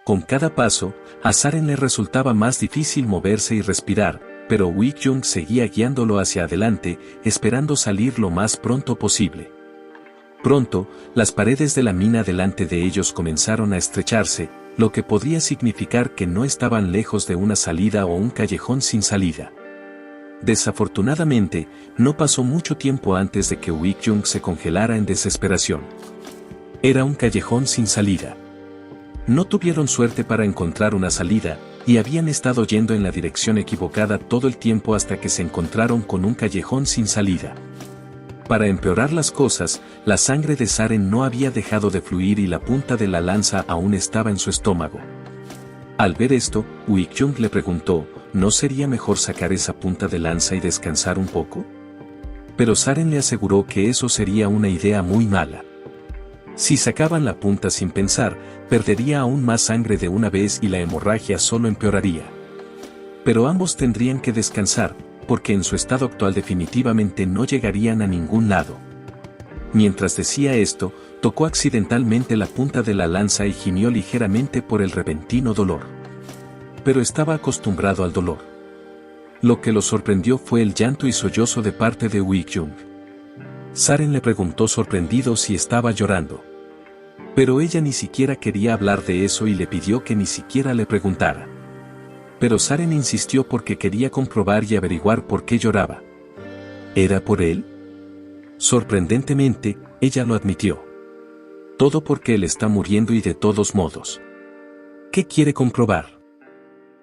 Con cada paso, a Saren le resultaba más difícil moverse y respirar, pero Wik-Jung seguía guiándolo hacia adelante, esperando salir lo más pronto posible. Pronto, las paredes de la mina delante de ellos comenzaron a estrecharse, lo que podría significar que no estaban lejos de una salida o un callejón sin salida. Desafortunadamente, no pasó mucho tiempo antes de que Wik-Jung se congelara en desesperación. Era un callejón sin salida. No tuvieron suerte para encontrar una salida, y habían estado yendo en la dirección equivocada todo el tiempo hasta que se encontraron con un callejón sin salida. Para empeorar las cosas, la sangre de Saren no había dejado de fluir y la punta de la lanza aún estaba en su estómago. Al ver esto, Wik-Jung le preguntó, ¿no sería mejor sacar esa punta de lanza y descansar un poco? Pero Saren le aseguró que eso sería una idea muy mala. Si sacaban la punta sin pensar, perdería aún más sangre de una vez y la hemorragia solo empeoraría. Pero ambos tendrían que descansar, porque en su estado actual definitivamente no llegarían a ningún lado. Mientras decía esto, tocó accidentalmente la punta de la lanza y gimió ligeramente por el repentino dolor. Pero estaba acostumbrado al dolor. Lo que lo sorprendió fue el llanto y sollozo de parte de Wik-Jung. Saren le preguntó sorprendido si estaba llorando. Pero ella ni siquiera quería hablar de eso y le pidió que ni siquiera le preguntara. Pero Saren insistió porque quería comprobar y averiguar por qué lloraba. ¿Era por él? Sorprendentemente, ella lo admitió. Todo porque él está muriendo y de todos modos. ¿Qué quiere comprobar?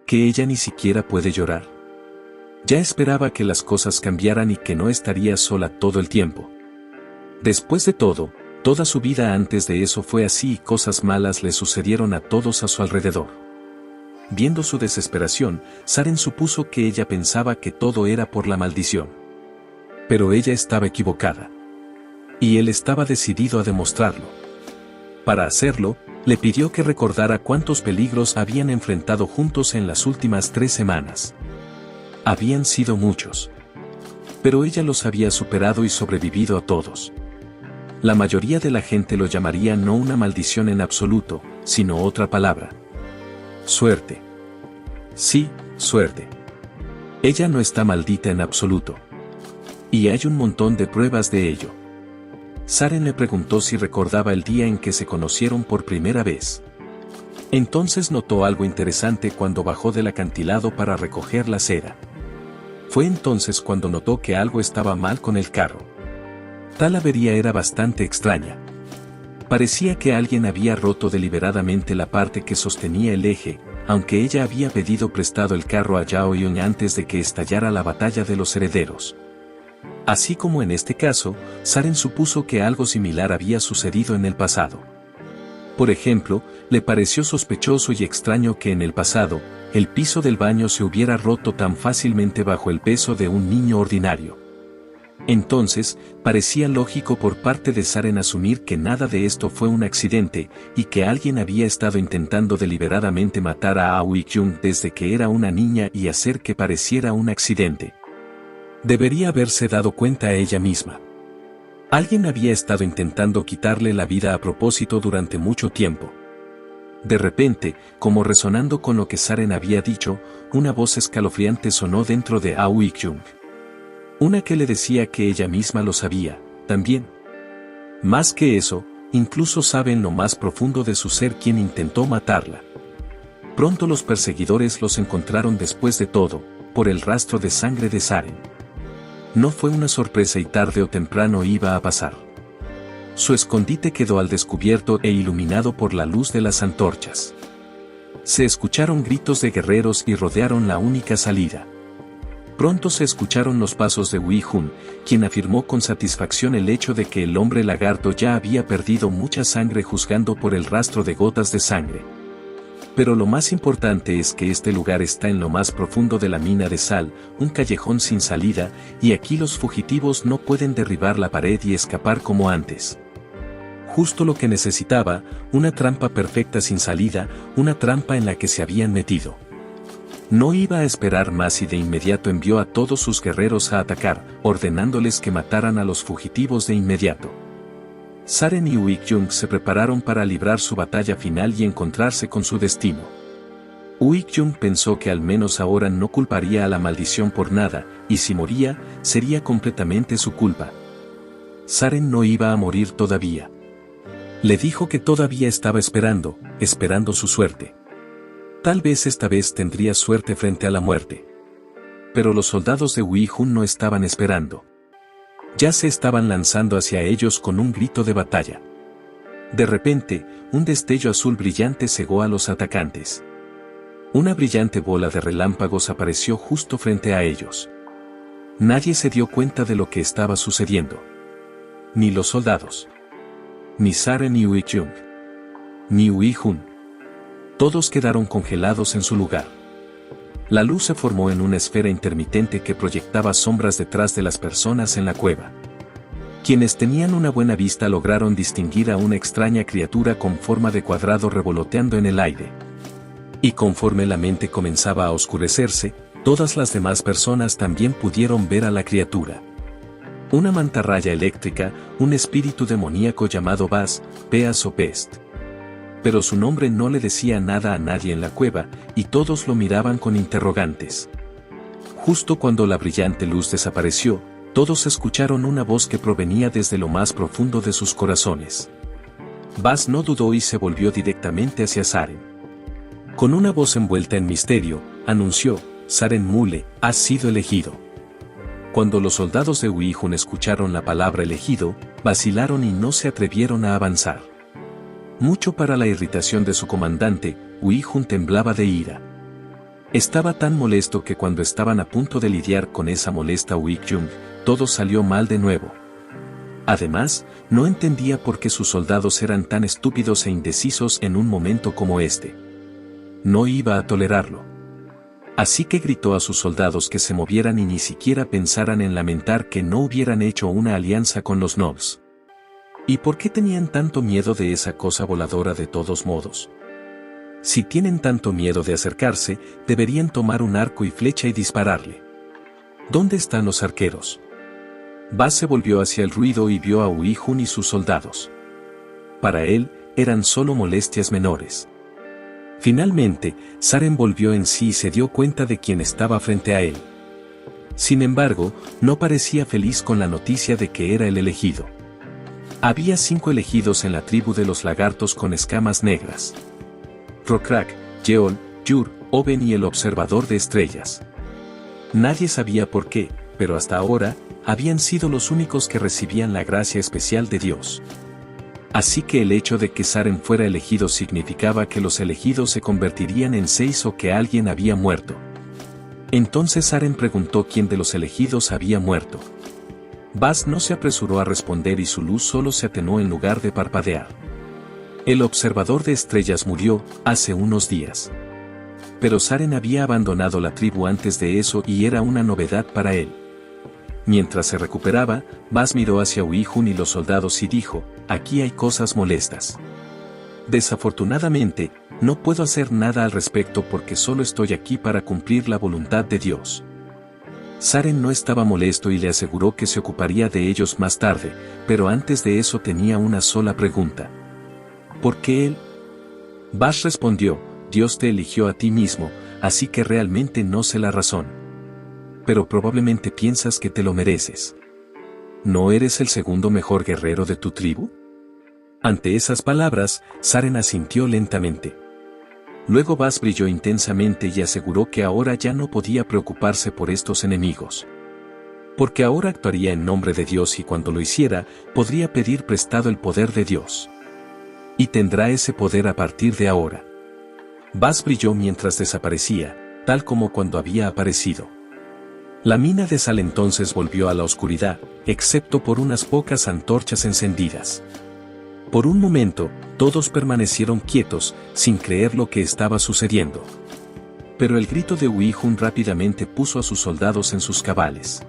¿Que ella ni siquiera puede llorar? Ya esperaba que las cosas cambiaran y que no estaría sola todo el tiempo. Después de todo, toda su vida antes de eso fue así y cosas malas le sucedieron a todos a su alrededor. Viendo su desesperación, Saren supuso que ella pensaba que todo era por la maldición. Pero ella estaba equivocada. Y él estaba decidido a demostrarlo. Para hacerlo, le pidió que recordara cuántos peligros habían enfrentado juntos en las últimas 3 semanas. Habían sido muchos. Pero ella los había superado y sobrevivido a todos. La mayoría de la gente lo llamaría no una maldición en absoluto, sino otra palabra. Suerte. Sí, suerte. Ella no está maldita en absoluto. Y hay un montón de pruebas de ello. Saren le preguntó si recordaba el día en que se conocieron por primera vez. Entonces notó algo interesante cuando bajó del acantilado para recoger la cera. Fue entonces cuando notó que algo estaba mal con el carro. Tal avería era bastante extraña. Parecía que alguien había roto deliberadamente la parte que sostenía el eje, aunque ella había pedido prestado el carro a Yao Yun antes de que estallara la batalla de los herederos. Así como en este caso, Saren supuso que algo similar había sucedido en el pasado. Por ejemplo, le pareció sospechoso y extraño que en el pasado, el piso del baño se hubiera roto tan fácilmente bajo el peso de un niño ordinario. Entonces, parecía lógico por parte de Saren asumir que nada de esto fue un accidente, y que alguien había estado intentando deliberadamente matar a Wik-Jung desde que era una niña y hacer que pareciera un accidente. Debería haberse dado cuenta a ella misma. Alguien había estado intentando quitarle la vida a propósito durante mucho tiempo. De repente, como resonando con lo que Saren había dicho, una voz escalofriante sonó dentro de Wik-Jung. Una que le decía que ella misma lo sabía, también. Más que eso, incluso sabe en lo más profundo de su ser quién intentó matarla. Pronto los perseguidores los encontraron después de todo, por el rastro de sangre de Saren. No fue una sorpresa y tarde o temprano iba a pasar. Su escondite quedó al descubierto e iluminado por la luz de las antorchas. Se escucharon gritos de guerreros y rodearon la única salida. Pronto se escucharon los pasos de Wi-Jun, quien afirmó con satisfacción el hecho de que el hombre lagarto ya había perdido mucha sangre juzgando por el rastro de gotas de sangre. Pero lo más importante es que este lugar está en lo más profundo de la mina de sal, un callejón sin salida, y aquí los fugitivos no pueden derribar la pared y escapar como antes. Justo lo que necesitaba, una trampa perfecta sin salida, una trampa en la que se habían metido. No iba a esperar más y de inmediato envió a todos sus guerreros a atacar, ordenándoles que mataran a los fugitivos de inmediato. Saren y Uik-jung se prepararon para librar su batalla final y encontrarse con su destino. Uik-jung pensó que al menos ahora no culparía a la maldición por nada, y si moría, sería completamente su culpa. Saren no iba a morir todavía. Le dijo que todavía estaba esperando su suerte. Tal vez esta vez tendría suerte frente a la muerte. Pero los soldados de Uik-jung no estaban esperando. Ya se estaban lanzando hacia ellos con un grito de batalla. De repente, un destello azul brillante cegó a los atacantes. Una brillante bola de relámpagos apareció justo frente a ellos. Nadie se dio cuenta de lo que estaba sucediendo. Ni los soldados. Ni Saren ni Uik-jung. Ni Uik-jung. Todos quedaron congelados en su lugar. La luz se formó en una esfera intermitente que proyectaba sombras detrás de las personas en la cueva. Quienes tenían una buena vista lograron distinguir a una extraña criatura con forma de cuadrado revoloteando en el aire. Y conforme la mente comenzaba a oscurecerse, todas las demás personas también pudieron ver a la criatura. Una mantarraya eléctrica, un espíritu demoníaco llamado Bas, Peas o Pest. Pero su nombre no le decía nada a nadie en la cueva, y todos lo miraban con interrogantes. Justo cuando la brillante luz desapareció, todos escucharon una voz que provenía desde lo más profundo de sus corazones. Bas no dudó y se volvió directamente hacia Saren. Con una voz envuelta en misterio, anunció: Saren Mule, has sido elegido. Cuando los soldados de Uik-jung escucharon la palabra elegido, vacilaron y no se atrevieron a avanzar. Mucho para la irritación de su comandante, Uik-jung temblaba de ira. Estaba tan molesto que cuando estaban a punto de lidiar con esa molesta Uik-jung, todo salió mal de nuevo. Además, no entendía por qué sus soldados eran tan estúpidos e indecisos en un momento como este. No iba a tolerarlo. Así que gritó a sus soldados que se movieran y ni siquiera pensaran en lamentar que no hubieran hecho una alianza con los Nobs. ¿Y por qué tenían tanto miedo de esa cosa voladora de todos modos? Si tienen tanto miedo de acercarse, deberían tomar un arco y flecha y dispararle. ¿Dónde están los arqueros? Bas se volvió hacia el ruido y vio a Uik-jung y sus soldados. Para él, eran solo molestias menores. Finalmente, Saren volvió en sí y se dio cuenta de quién estaba frente a él. Sin embargo, no parecía feliz con la noticia de que era el elegido. Había 5 elegidos en la tribu de los lagartos con escamas negras. Rokrak, Yeol, Yur, Oben y el observador de estrellas. Nadie sabía por qué, pero hasta ahora, habían sido los únicos que recibían la gracia especial de Dios. Así que el hecho de que Saren fuera elegido significaba que los elegidos se convertirían en 6 o que alguien había muerto. Entonces Saren preguntó quién de los elegidos había muerto. Bas no se apresuró a responder y su luz solo se atenuó en lugar de parpadear. El observador de estrellas murió hace unos días. Pero Saren había abandonado la tribu antes de eso y era una novedad para él. Mientras se recuperaba, Bas miró hacia Uik-jung y los soldados y dijo: aquí hay cosas molestas. Desafortunadamente, no puedo hacer nada al respecto porque solo estoy aquí para cumplir la voluntad de Dios. Saren no estaba molesto y le aseguró que se ocuparía de ellos más tarde, pero antes de eso tenía una sola pregunta. ¿Por qué él? Bas respondió: Dios te eligió a ti mismo, así que realmente no sé la razón. Pero probablemente piensas que te lo mereces. ¿No eres el segundo mejor guerrero de tu tribu? Ante esas palabras, Saren asintió lentamente. Luego Bas brilló intensamente y aseguró que ahora ya no podía preocuparse por estos enemigos. Porque ahora actuaría en nombre de Dios y cuando lo hiciera, podría pedir prestado el poder de Dios. Y tendrá ese poder a partir de ahora. Bas brilló mientras desaparecía, tal como cuando había aparecido. La mina de sal entonces volvió a la oscuridad, excepto por unas pocas antorchas encendidas. Por un momento, todos permanecieron quietos, sin creer lo que estaba sucediendo. Pero el grito de Uik-jung rápidamente puso a sus soldados en sus cabales.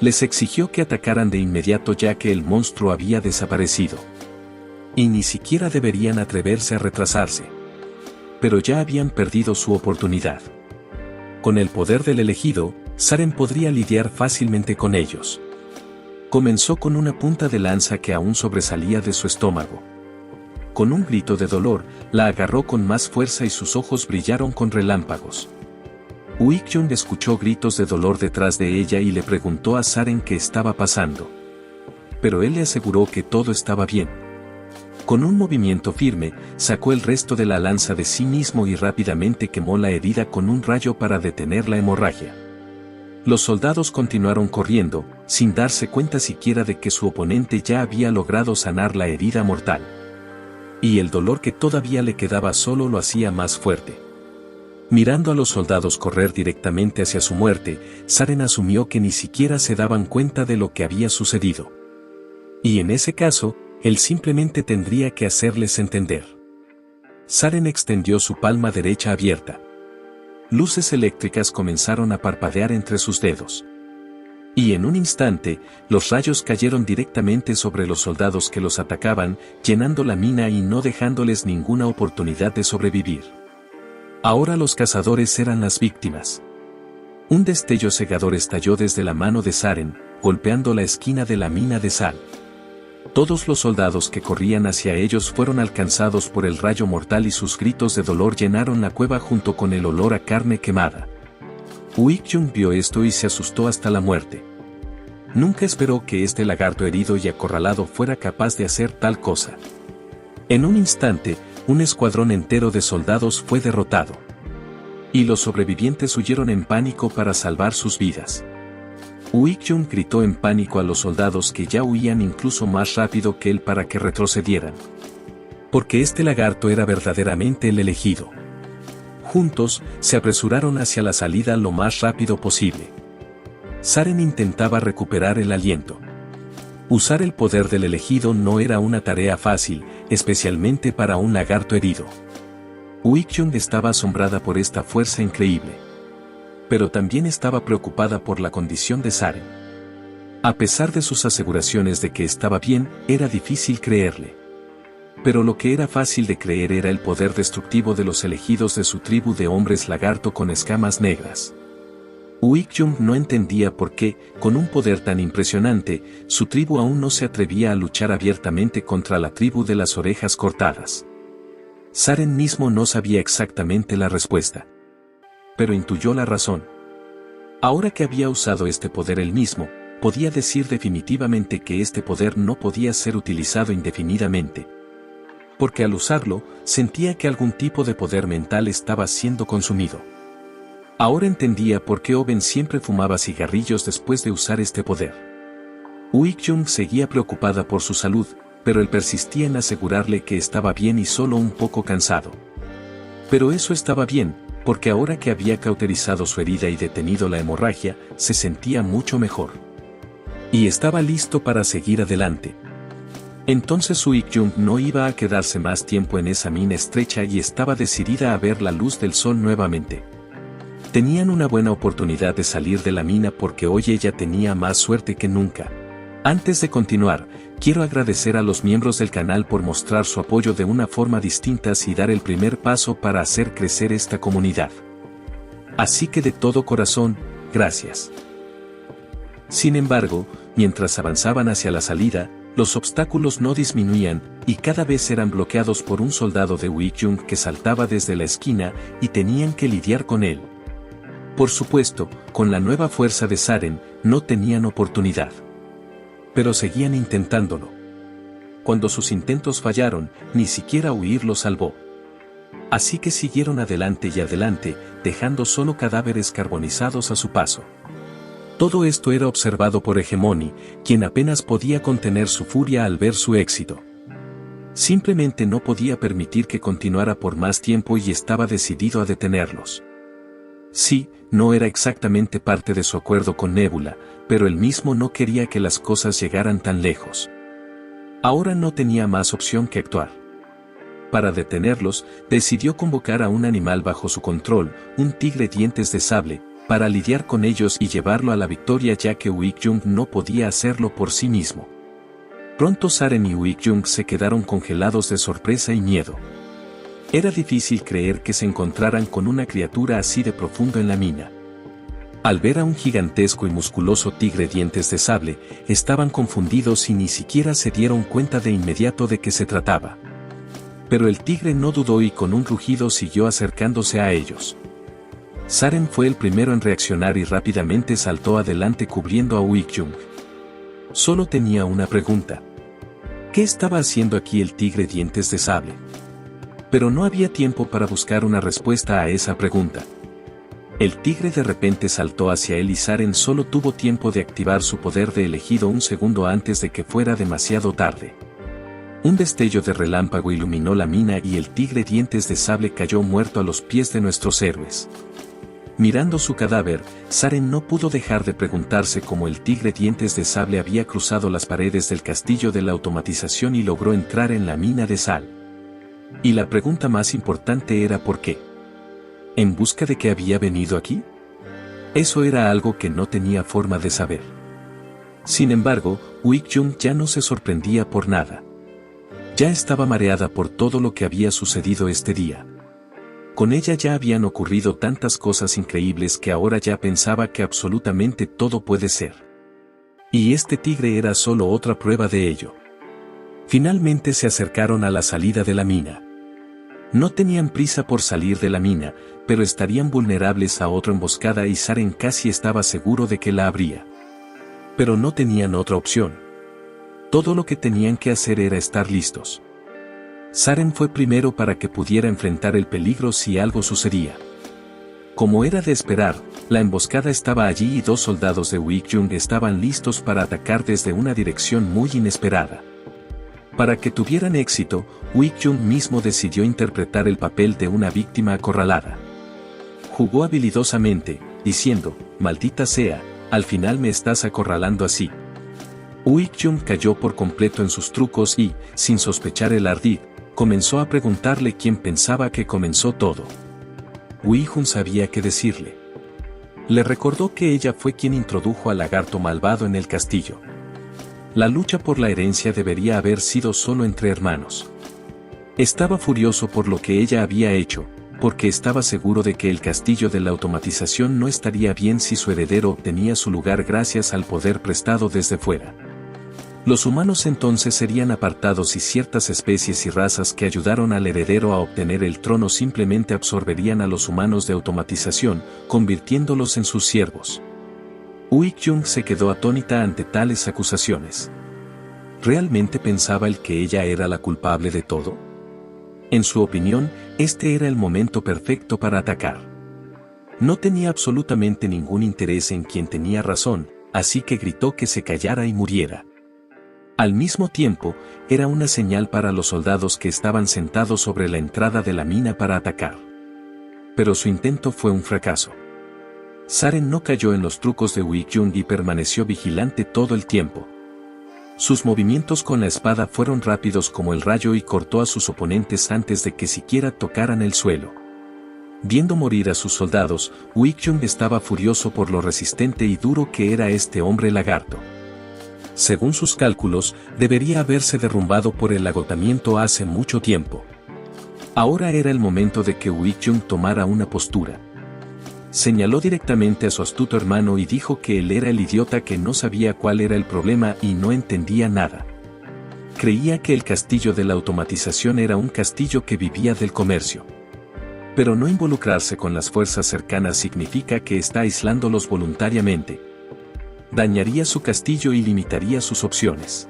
Les exigió que atacaran de inmediato ya que el monstruo había desaparecido. Y ni siquiera deberían atreverse a retrasarse. Pero ya habían perdido su oportunidad. Con el poder del elegido, Saren podría lidiar fácilmente con ellos. Comenzó con una punta de lanza que aún sobresalía de su estómago. Con un grito de dolor, la agarró con más fuerza y sus ojos brillaron con relámpagos. Uik-jung escuchó gritos de dolor detrás de ella y le preguntó a Saren qué estaba pasando. Pero él le aseguró que todo estaba bien. Con un movimiento firme, sacó el resto de la lanza de sí mismo y rápidamente quemó la herida con un rayo para detener la hemorragia. Los soldados continuaron corriendo, sin darse cuenta siquiera de que su oponente ya había logrado sanar la herida mortal. Y el dolor que todavía le quedaba solo lo hacía más fuerte. Mirando a los soldados correr directamente hacia su muerte, Saren asumió que ni siquiera se daban cuenta de lo que había sucedido. Y en ese caso, él simplemente tendría que hacerles entender. Saren extendió su palma derecha abierta. Luces eléctricas comenzaron a parpadear entre sus dedos. Y en un instante, los rayos cayeron directamente sobre los soldados que los atacaban, llenando la mina y no dejándoles ninguna oportunidad de sobrevivir. Ahora los cazadores eran las víctimas. Un destello cegador estalló desde la mano de Saren, golpeando la esquina de la mina de sal. Todos los soldados que corrían hacia ellos fueron alcanzados por el rayo mortal y sus gritos de dolor llenaron la cueva junto con el olor a carne quemada. Uik-jung vio esto y se asustó hasta la muerte. Nunca esperó que este lagarto herido y acorralado fuera capaz de hacer tal cosa. En un instante, un escuadrón entero de soldados fue derrotado. Y los sobrevivientes huyeron en pánico para salvar sus vidas. Uik-jung gritó en pánico a los soldados que ya huían incluso más rápido que él para que retrocedieran. Porque este lagarto era verdaderamente el elegido. Juntos, se apresuraron hacia la salida lo más rápido posible. Saren intentaba recuperar el aliento. Usar el poder del elegido no era una tarea fácil, especialmente para un lagarto herido. Uik-jung estaba asombrada por esta fuerza increíble. Pero también estaba preocupada por la condición de Saren. A pesar de sus aseguraciones de que estaba bien, era difícil creerle. Pero lo que era fácil de creer era el poder destructivo de los elegidos de su tribu de hombres lagarto con escamas negras. Uik-jung no entendía por qué, con un poder tan impresionante, su tribu aún no se atrevía a luchar abiertamente contra la tribu de las orejas cortadas. Saren mismo no sabía exactamente la respuesta. Pero intuyó la razón. Ahora que había usado este poder él mismo, podía decir definitivamente que este poder no podía ser utilizado indefinidamente. Porque al usarlo, sentía que algún tipo de poder mental estaba siendo consumido. Ahora entendía por qué Oben siempre fumaba cigarrillos después de usar este poder. Uik-jung seguía preocupada por su salud, pero él persistía en asegurarle que estaba bien y solo un poco cansado. Pero eso estaba bien, porque ahora que había cauterizado su herida y detenido la hemorragia, se sentía mucho mejor. Y estaba listo para seguir adelante. Entonces Uik-jung no iba a quedarse más tiempo en esa mina estrecha y estaba decidida a ver la luz del sol nuevamente. Tenían una buena oportunidad de salir de la mina porque hoy ella tenía más suerte que nunca. Antes de continuar, quiero agradecer a los miembros del canal por mostrar su apoyo de una forma distinta y dar el primer paso para hacer crecer esta comunidad. Así que de todo corazón, gracias. Sin embargo, mientras avanzaban hacia la salida, los obstáculos no disminuían, y cada vez eran bloqueados por un soldado de Uik-jung que saltaba desde la esquina y tenían que lidiar con él. Por supuesto, con la nueva fuerza de Saren, no tenían oportunidad. Pero seguían intentándolo. Cuando sus intentos fallaron, ni siquiera huir los salvó. Así que siguieron adelante y adelante, dejando solo cadáveres carbonizados a su paso. Todo esto era observado por Hegemony, quien apenas podía contener su furia al ver su éxito. Simplemente no podía permitir que continuara por más tiempo y estaba decidido a detenerlos. Sí, no era exactamente parte de su acuerdo con Nebula, pero él mismo no quería que las cosas llegaran tan lejos. Ahora no tenía más opción que actuar. Para detenerlos, decidió convocar a un animal bajo su control, un tigre dientes de sable, para lidiar con ellos y llevarlo a la victoria ya que Uik-jung no podía hacerlo por sí mismo. Pronto Saren y Uik-jung se quedaron congelados de sorpresa y miedo. Era difícil creer que se encontraran con una criatura así de profundo en la mina. Al ver a un gigantesco y musculoso tigre dientes de sable, estaban confundidos y ni siquiera se dieron cuenta de inmediato de qué se trataba. Pero el tigre no dudó y con un rugido siguió acercándose a ellos. Saren fue el primero en reaccionar y rápidamente saltó adelante cubriendo a Uik-jung. Solo tenía una pregunta. ¿Qué estaba haciendo aquí el tigre dientes de sable? Pero no había tiempo para buscar una respuesta a esa pregunta. El tigre de repente saltó hacia él y Saren solo tuvo tiempo de activar su poder de elegido un segundo antes de que fuera demasiado tarde. Un destello de relámpago iluminó la mina y el tigre dientes de sable cayó muerto a los pies de nuestros héroes. Mirando su cadáver, Saren no pudo dejar de preguntarse cómo el tigre dientes de sable había cruzado las paredes del castillo de la automatización y logró entrar en la mina de sal. Y la pregunta más importante era ¿por qué? ¿En busca de qué había venido aquí? Eso era algo que no tenía forma de saber. Sin embargo, Uik-jung ya no se sorprendía por nada. Ya estaba mareada por todo lo que había sucedido este día. Con ella ya habían ocurrido tantas cosas increíbles que ahora ya pensaba que absolutamente todo puede ser. Y este tigre era solo otra prueba de ello. Finalmente se acercaron a la salida de la mina. No tenían prisa por salir de la mina, pero estarían vulnerables a otra emboscada y Saren casi estaba seguro de que la habría. Pero no tenían otra opción. Todo lo que tenían que hacer era estar listos. Saren fue primero para que pudiera enfrentar el peligro si algo sucedía. Como era de esperar, la emboscada estaba allí y 2 soldados de Uik-jung estaban listos para atacar desde una dirección muy inesperada. Para que tuvieran éxito, Uik-jung mismo decidió interpretar el papel de una víctima acorralada. Jugó habilidosamente, diciendo, «Maldita sea, al final me estás acorralando así». Uik-jung cayó por completo en sus trucos y, sin sospechar el ardid, comenzó a preguntarle quién pensaba que comenzó todo. Uik-jung sabía qué decirle. Le recordó que ella fue quien introdujo al lagarto malvado en el castillo. La lucha por la herencia debería haber sido solo entre hermanos. Estaba furioso por lo que ella había hecho, porque estaba seguro de que el castillo de la automatización no estaría bien si su heredero obtenía su lugar gracias al poder prestado desde fuera. Los humanos entonces serían apartados y ciertas especies y razas que ayudaron al heredero a obtener el trono simplemente absorberían a los humanos de automatización, convirtiéndolos en sus siervos. Uik-jung se quedó atónita ante tales acusaciones. ¿Realmente pensaba él que ella era la culpable de todo? En su opinión, este era el momento perfecto para atacar. No tenía absolutamente ningún interés en quien tenía razón, así que gritó que se callara y muriera. Al mismo tiempo, era una señal para los soldados que estaban sentados sobre la entrada de la mina para atacar. Pero su intento fue un fracaso. Saren no cayó en los trucos de Uik-jung y permaneció vigilante todo el tiempo. Sus movimientos con la espada fueron rápidos como el rayo y cortó a sus oponentes antes de que siquiera tocaran el suelo. Viendo morir a sus soldados, Uik-jung estaba furioso por lo resistente y duro que era este hombre lagarto. Según sus cálculos, debería haberse derrumbado por el agotamiento hace mucho tiempo. Ahora era el momento de que Uik-jung tomara una postura. Señaló directamente a su astuto hermano y dijo que él era el idiota que no sabía cuál era el problema y no entendía nada. Creía que el castillo de la automatización era un castillo que vivía del comercio. Pero no involucrarse con las fuerzas cercanas significa que está aislándolos voluntariamente. Dañaría su castillo y limitaría sus opciones.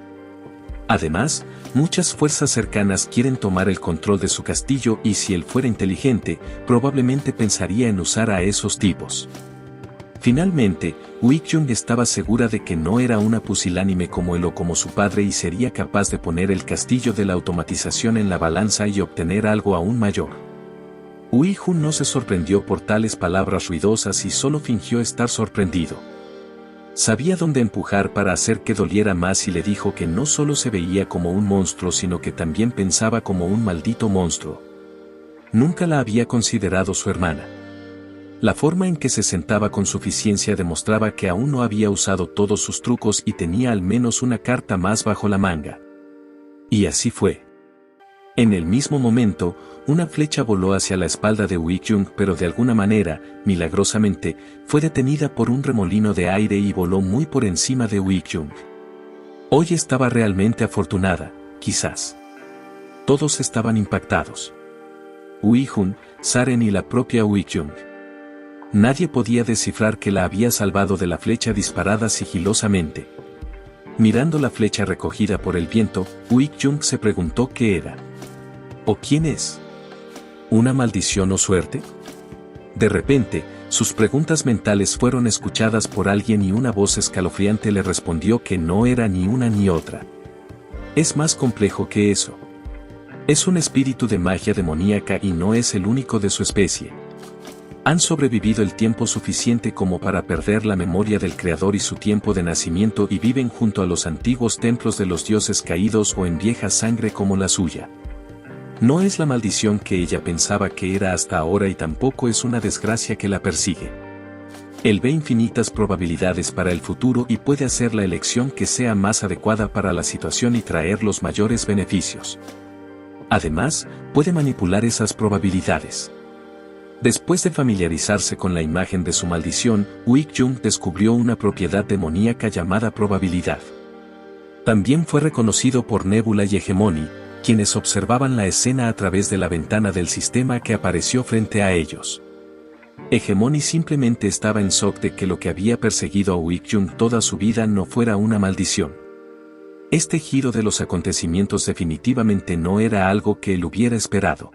Además, muchas fuerzas cercanas quieren tomar el control de su castillo y si él fuera inteligente, probablemente pensaría en usar a esos tipos. Finalmente, Uik-jung estaba segura de que no era una pusilánime como él o como su padre y sería capaz de poner el castillo de la automatización en la balanza y obtener algo aún mayor. Uik-jung no se sorprendió por tales palabras ruidosas y solo fingió estar sorprendido. Sabía dónde empujar para hacer que doliera más y le dijo que no solo se veía como un monstruo sino que también pensaba como un maldito monstruo. Nunca la había considerado su hermana. La forma en que se sentaba con suficiencia demostraba que aún no había usado todos sus trucos y tenía al menos una carta más bajo la manga. Y así fue. En el mismo momento, una flecha voló hacia la espalda de Wei-Jung, pero de alguna manera, milagrosamente, fue detenida por un remolino de aire y voló muy por encima de Wei-Jung. Hoy estaba realmente afortunada, quizás. Todos estaban impactados. Wei-Jung, Saren y la propia Wei-Jung. Nadie podía descifrar que la había salvado de la flecha disparada sigilosamente. Mirando la flecha recogida por el viento, Wei-Jung se preguntó qué era. ¿O quién es? ¿Una maldición o suerte? De repente, sus preguntas mentales fueron escuchadas por alguien y una voz escalofriante le respondió que no era ni una ni otra. Es más complejo que eso. Es un espíritu de magia demoníaca y no es el único de su especie. Han sobrevivido el tiempo suficiente como para perder la memoria del Creador y su tiempo de nacimiento y viven junto a los antiguos templos de los dioses caídos o en vieja sangre como la suya. No es la maldición que ella pensaba que era hasta ahora y tampoco es una desgracia que la persigue. Él ve infinitas probabilidades para el futuro y puede hacer la elección que sea más adecuada para la situación y traer los mayores beneficios. Además, puede manipular esas probabilidades. Después de familiarizarse con la imagen de su maldición, Wei-Jung descubrió una propiedad demoníaca llamada probabilidad. También fue reconocido por Nebula y Hegemony, quienes observaban la escena a través de la ventana del sistema que apareció frente a ellos. Hegemony simplemente estaba en shock de que lo que había perseguido a Wei-Jung toda su vida no fuera una maldición. Este giro de los acontecimientos definitivamente no era algo que él hubiera esperado.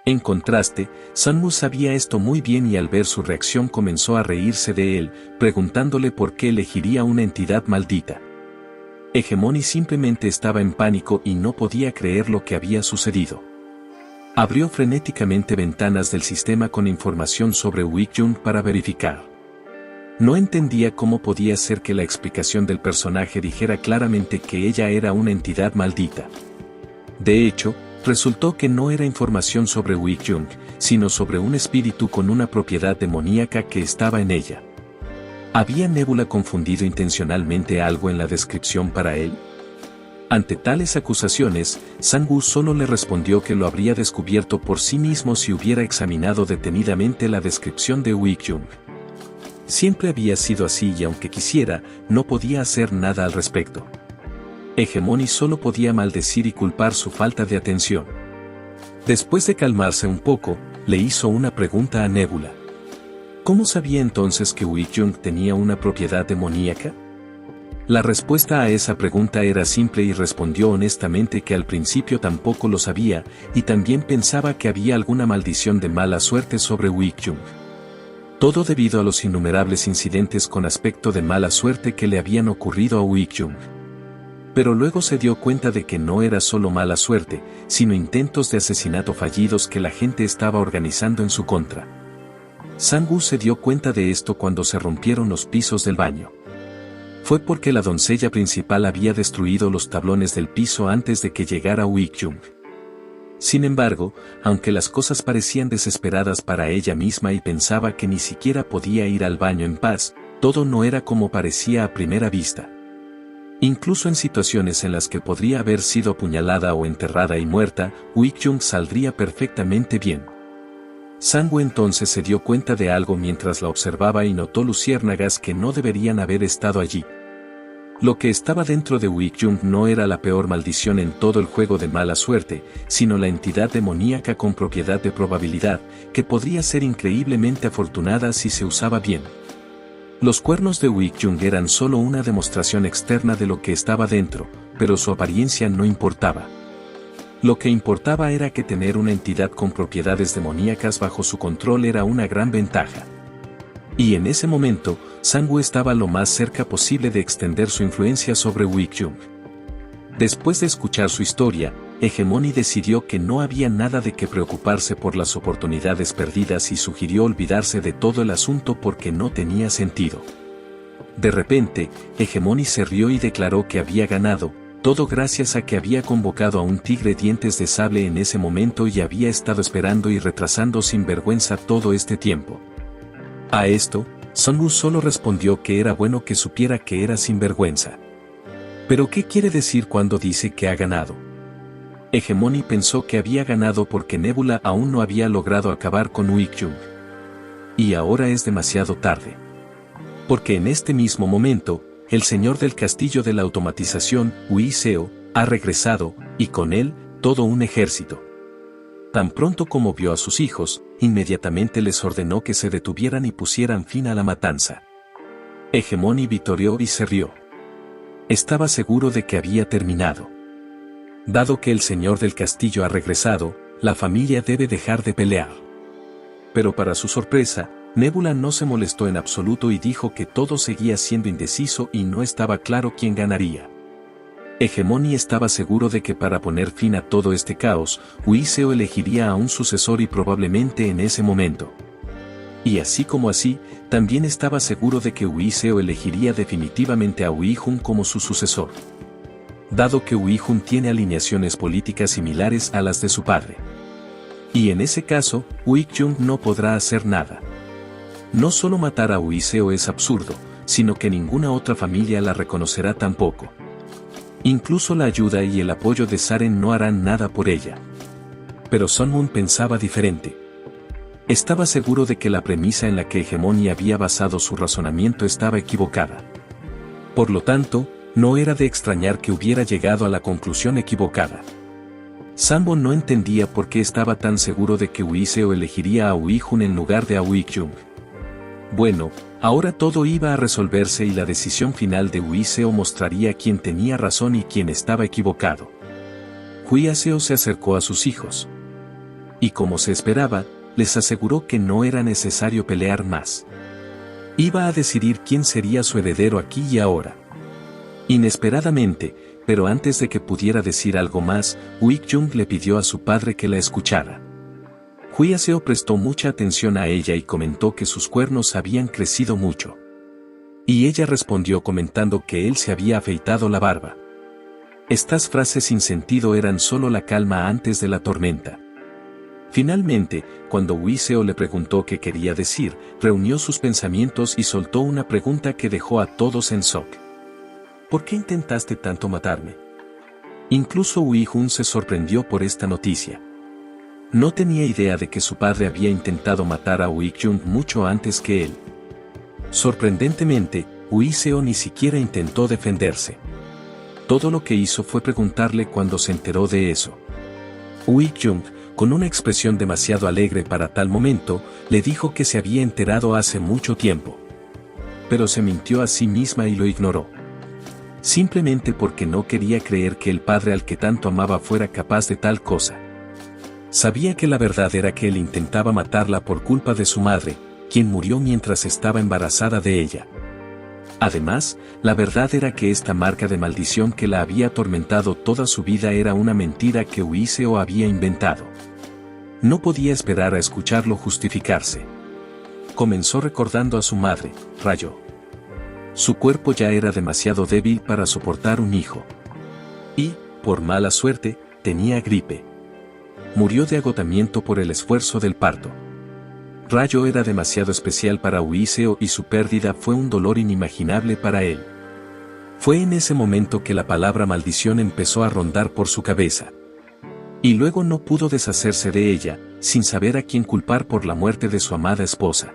En contraste, Sanmu sabía esto muy bien y al ver su reacción comenzó a reírse de él, preguntándole por qué elegiría una entidad maldita. Hegemony simplemente estaba en pánico y no podía creer lo que había sucedido. Abrió frenéticamente ventanas del sistema con información sobre Wei-Jung para verificar. No entendía cómo podía ser que la explicación del personaje dijera claramente que ella era una entidad maldita. De hecho, resultó que no era información sobre Wei-Jung, sino sobre un espíritu con una propiedad demoníaca que estaba en ella. ¿Había Nebula confundido intencionalmente algo en la descripción para él? Ante tales acusaciones, Sang-woo solo le respondió que lo habría descubierto por sí mismo si hubiera examinado detenidamente la descripción de Wei-Jung. Siempre había sido así y aunque quisiera, no podía hacer nada al respecto. Hegemony solo podía maldecir y culpar su falta de atención. Después de calmarse un poco, le hizo una pregunta a Nebula. ¿Cómo sabía entonces que Wei-Jung tenía una propiedad demoníaca? La respuesta a esa pregunta era simple y respondió honestamente que al principio tampoco lo sabía, y también pensaba que había alguna maldición de mala suerte sobre Wei-Jung. Todo debido a los innumerables incidentes con aspecto de mala suerte que le habían ocurrido a Wei-Jung. Pero luego se dio cuenta de que no era solo mala suerte, sino intentos de asesinato fallidos que la gente estaba organizando en su contra. Sang-woo se dio cuenta de esto cuando se rompieron los pisos del baño. Fue porque la doncella principal había destruido los tablones del piso antes de que llegara Wei-Jung. Sin embargo, aunque las cosas parecían desesperadas para ella misma y pensaba que ni siquiera podía ir al baño en paz, todo no era como parecía a primera vista. Incluso en situaciones en las que podría haber sido apuñalada o enterrada y muerta, Wei-Jung saldría perfectamente bien. Sang-woo entonces se dio cuenta de algo mientras la observaba y notó luciérnagas que no deberían haber estado allí. Lo que estaba dentro de Wei-Jung no era la peor maldición en todo el juego de mala suerte, sino la entidad demoníaca con propiedad de probabilidad, que podría ser increíblemente afortunada si se usaba bien. Los cuernos de Wei-Jung eran solo una demostración externa de lo que estaba dentro, pero su apariencia no importaba. Lo que importaba era que tener una entidad con propiedades demoníacas bajo su control era una gran ventaja. Y en ese momento, Sang-woo estaba lo más cerca posible de extender su influencia sobre Wei-Jung. Después de escuchar su historia, Hegemony decidió que no había nada de qué preocuparse por las oportunidades perdidas y sugirió olvidarse de todo el asunto porque no tenía sentido. De repente, Hegemony se rió y declaró que había ganado, todo gracias a que había convocado a un tigre dientes de sable en ese momento y había estado esperando y retrasando sin vergüenza todo este tiempo. A esto, Sang-woo solo respondió que era bueno que supiera que era sinvergüenza. ¿Pero qué quiere decir cuando dice que ha ganado? Hegemony pensó que había ganado porque Nebula aún no había logrado acabar con Uik-Jung. Y ahora es demasiado tarde. Porque en este mismo momento, el señor del castillo de la automatización, Ui-Seo, ha regresado, y con él, todo un ejército. Tan pronto como vio a sus hijos, inmediatamente les ordenó que se detuvieran y pusieran fin a la matanza. Hegemony vitoreó y se rió. Estaba seguro de que había terminado. Dado que el señor del castillo ha regresado, la familia debe dejar de pelear. Pero para su sorpresa, Nebula no se molestó en absoluto y dijo que todo seguía siendo indeciso y no estaba claro quién ganaría. Hegemony estaba seguro de que para poner fin a todo este caos, Ui-Seo elegiría a un sucesor y probablemente en ese momento. Y así como así, también estaba seguro de que Ui-Seo elegiría definitivamente a Ui-Jung como su sucesor. Dado que Ui-Jung tiene alineaciones políticas similares a las de su padre. Y en ese caso, Uik-Jung no podrá hacer nada. No solo matar a Ui-Seo es absurdo, sino que ninguna otra familia la reconocerá tampoco. Incluso la ayuda y el apoyo de Saren no harán nada por ella. Pero Sun-Moon pensaba diferente. Estaba seguro de que la premisa en la que Hegemony había basado su razonamiento estaba equivocada. Por lo tanto, no era de extrañar que hubiera llegado a la conclusión equivocada. Sambo no entendía por qué estaba tan seguro de que Ui-Seo elegiría a Ui-Jung en lugar de a Uik-Jung. Bueno, ahora todo iba a resolverse y la decisión final de Ui-Seo mostraría quién tenía razón y quién estaba equivocado. Ui-Seo se acercó a sus hijos. Y como se esperaba, les aseguró que no era necesario pelear más. Iba a decidir quién sería su heredero aquí y ahora. Inesperadamente, pero antes de que pudiera decir algo más, Uik-Jung le pidió a su padre que la escuchara. Ui-Seo prestó mucha atención a ella y comentó que sus cuernos habían crecido mucho. Y ella respondió comentando que él se había afeitado la barba. Estas frases sin sentido eran solo la calma antes de la tormenta. Finalmente, cuando Ui-Seo le preguntó qué quería decir, reunió sus pensamientos y soltó una pregunta que dejó a todos en shock. ¿Por qué intentaste tanto matarme? Incluso Ui-Jung se sorprendió por esta noticia. No tenía idea de que su padre había intentado matar a Uik-Jung mucho antes que él. Sorprendentemente, Ui-Seo ni siquiera intentó defenderse. Todo lo que hizo fue preguntarle cuando se enteró de eso. Uik-Jung, con una expresión demasiado alegre para tal momento, le dijo que se había enterado hace mucho tiempo. Pero se mintió a sí misma y lo ignoró. Simplemente porque no quería creer que el padre al que tanto amaba fuera capaz de tal cosa. Sabía que la verdad era que él intentaba matarla por culpa de su madre, quien murió mientras estaba embarazada de ella. Además, la verdad era que esta marca de maldición que la había atormentado toda su vida era una mentira que Ui-Seo había inventado. No podía esperar a escucharlo justificarse. Comenzó recordando a su madre, Rayo. Su cuerpo ya era demasiado débil para soportar un hijo. Y, por mala suerte, tenía gripe. Murió de agotamiento por el esfuerzo del parto. Rayo era demasiado especial para Ui-Seo y su pérdida fue un dolor inimaginable para él. Fue en ese momento que la palabra maldición empezó a rondar por su cabeza. Y luego no pudo deshacerse de ella, sin saber a quién culpar por la muerte de su amada esposa.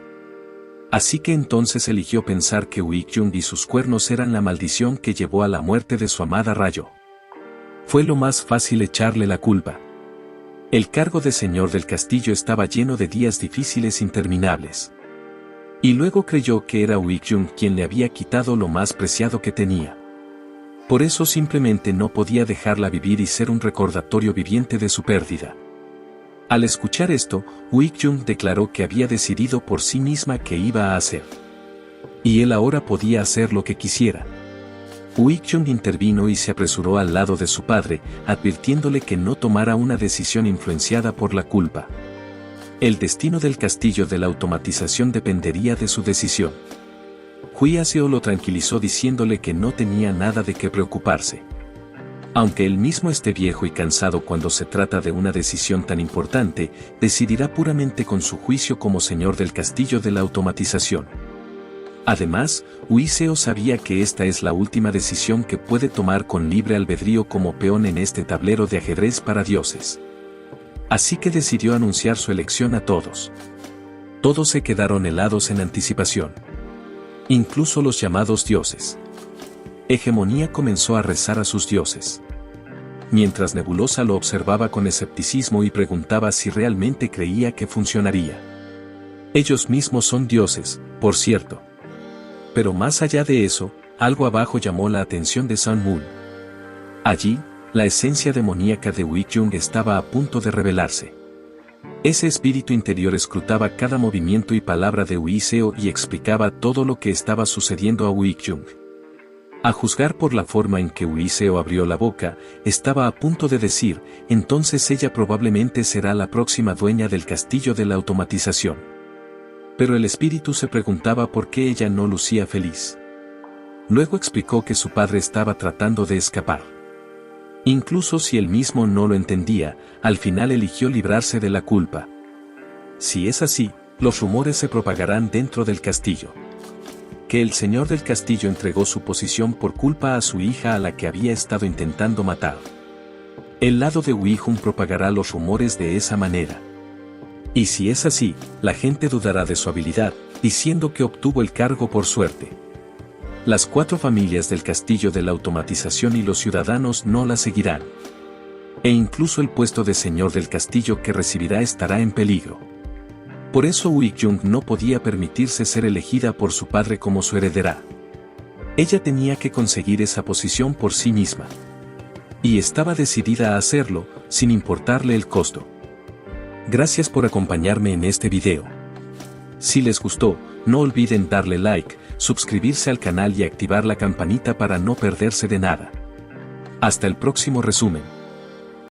Así que entonces eligió pensar que Uik-Jung y sus cuernos eran la maldición que llevó a la muerte de su amada Rayo. Fue lo más fácil echarle la culpa. El cargo de señor del castillo estaba lleno de días difíciles interminables. Y luego creyó que era Uik-Jung quien le había quitado lo más preciado que tenía. Por eso simplemente no podía dejarla vivir y ser un recordatorio viviente de su pérdida. Al escuchar esto, Uik-Jung declaró que había decidido por sí misma qué iba a hacer. Y él ahora podía hacer lo que quisiera. Uik-Jung intervino y se apresuró al lado de su padre, advirtiéndole que no tomara una decisión influenciada por la culpa. El destino del castillo de la automatización dependería de su decisión. Ui-Seo lo tranquilizó diciéndole que no tenía nada de qué preocuparse. Aunque él mismo esté viejo y cansado cuando se trata de una decisión tan importante, decidirá puramente con su juicio como señor del castillo de la automatización. Además, Uiseo sabía que esta es la última decisión que puede tomar con libre albedrío como peón en este tablero de ajedrez para dioses. Así que decidió anunciar su elección a todos. Todos se quedaron helados en anticipación. Incluso los llamados dioses. Hegemonía comenzó a rezar a sus dioses. Mientras Nebulosa lo observaba con escepticismo y preguntaba si realmente creía que funcionaría. Ellos mismos son dioses, por cierto. Pero más allá de eso, algo abajo llamó la atención de Sun Moon. Allí, la esencia demoníaca de Wei-Jung estaba a punto de revelarse. Ese espíritu interior escrutaba cada movimiento y palabra de Uiseo y explicaba todo lo que estaba sucediendo a Wei-Jung. A juzgar por la forma en que Uiseo abrió la boca, estaba a punto de decir, entonces ella probablemente será la próxima dueña del castillo de la automatización. Pero el espíritu se preguntaba por qué ella no lucía feliz. Luego explicó que su padre estaba tratando de escapar. Incluso si él mismo no lo entendía, al final eligió librarse de la culpa. Si es así, los rumores se propagarán dentro del castillo. Que el señor del castillo entregó su posición por culpa a su hija a la que había estado intentando matar. El lado de Wei-Jung propagará los rumores de esa manera. Y si es así, la gente dudará de su habilidad, diciendo que obtuvo el cargo por suerte. Las 4 familias del castillo de la automatización y los ciudadanos no la seguirán. E incluso el puesto de señor del castillo que recibirá estará en peligro. Por eso Wei-Jung no podía permitirse ser elegida por su padre como su heredera. Ella tenía que conseguir esa posición por sí misma. Y estaba decidida a hacerlo, sin importarle el costo. Gracias por acompañarme en este video. Si les gustó, no olviden darle like, suscribirse al canal y activar la campanita para no perderse de nada. Hasta el próximo resumen.